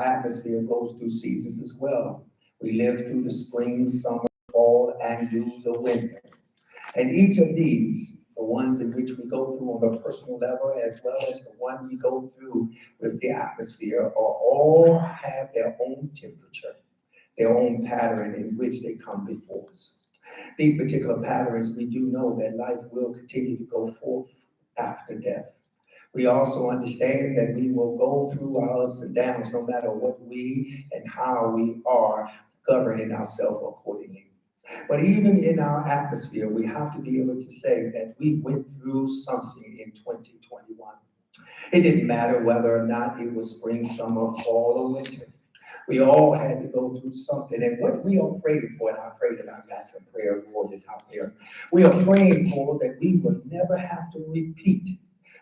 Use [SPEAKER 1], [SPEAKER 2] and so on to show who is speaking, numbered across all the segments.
[SPEAKER 1] our atmosphere goes through seasons as well. We live through the spring, summer, fall, and through the winter. And each of these, the ones in which we go through on a personal level, as well as the one we go through with the atmosphere, are all have their own temperature, their own pattern in which they come before us. These particular patterns, we do know that life will continue to go forth after death. We also understand that we will go through our ups and downs no matter what we and how we are governing ourselves accordingly. But even in our atmosphere, we have to be able to say that we went through something in 2021. It didn't matter whether or not it was spring, summer, fall, or winter. We all had to go through something. And what we are praying for, and I pray that I've got some prayer warriors out there, we are praying for that we will never have to repeat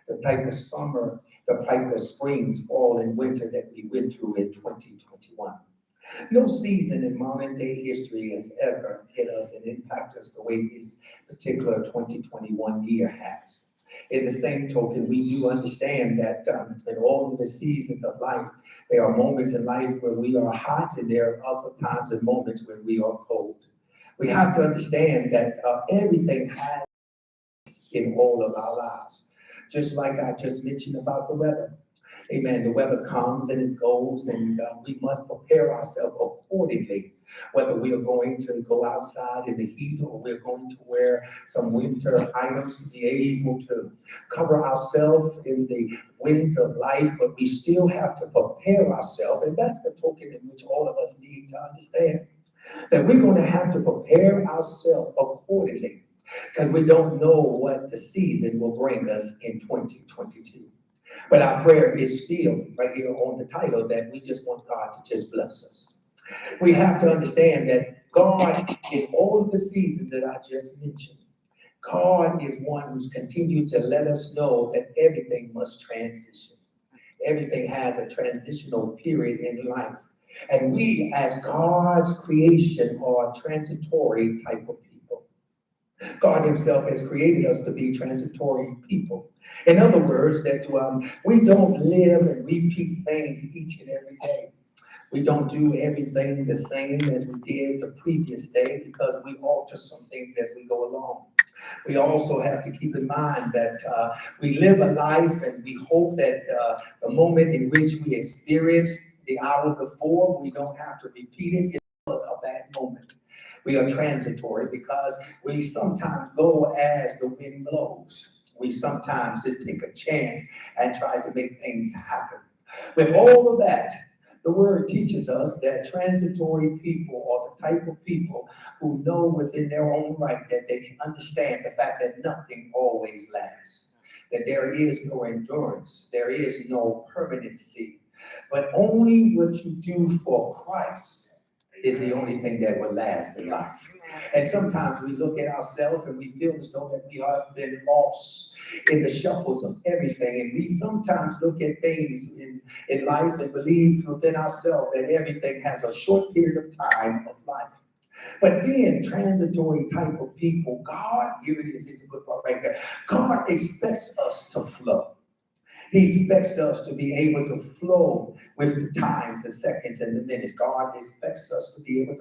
[SPEAKER 1] the type of summer, the type of springs, fall, and winter that we went through in 2021. No season in modern day history has ever hit us and impacted us the way this particular 2021 year has. In the same token, we do understand that in all of the seasons of life, there are moments in life where we are hot and there are other times and moments where we are cold. We have to understand that everything has in all of our lives. Just like I just mentioned about the weather. Amen. The weather comes and it goes, and we must prepare ourselves accordingly. Whether we are going to go outside in the heat or we're going to wear some winter items to be able to cover ourselves in the winds of life, but we still have to prepare ourselves. And that's the token in which all of us need to understand that we're going to have to prepare ourselves accordingly because we don't know what the season will bring us in 2022. But our prayer is still right here on the title that we just want God to just bless us. We have to understand that God, in all of the seasons that I just mentioned, God is one who's continued to let us know that everything must transition. Everything has a transitional period in life. And we, as God's creation, are a transitory type of people. God himself has created us to be transitory people. In other words, that we don't live and repeat things each and every day. We don't do everything the same as we did the previous day because we alter some things as we go along. We also have to keep in mind that we live a life and we hope that the moment in which we experience the hour before, we don't have to repeat it. It was a bad moment. We are transitory because we sometimes go as the wind blows. We sometimes just take a chance and try to make things happen. With all of that, the word teaches us that transitory people are the type of people who know within their own right that they understand the fact that nothing always lasts, that there is no endurance, there is no permanency, but only what you do for Christ is the only thing that will last in life. And sometimes we look at ourselves and we feel as though that we have been lost in the shuffles of everything. And we sometimes look at things in life and believe within ourselves that everything has a short period of time of life. But being transitory type of people, God, here it is a good part right there. God expects us to flow. He expects us to be able to flow with the times, the seconds, and the minutes. God expects us to be able to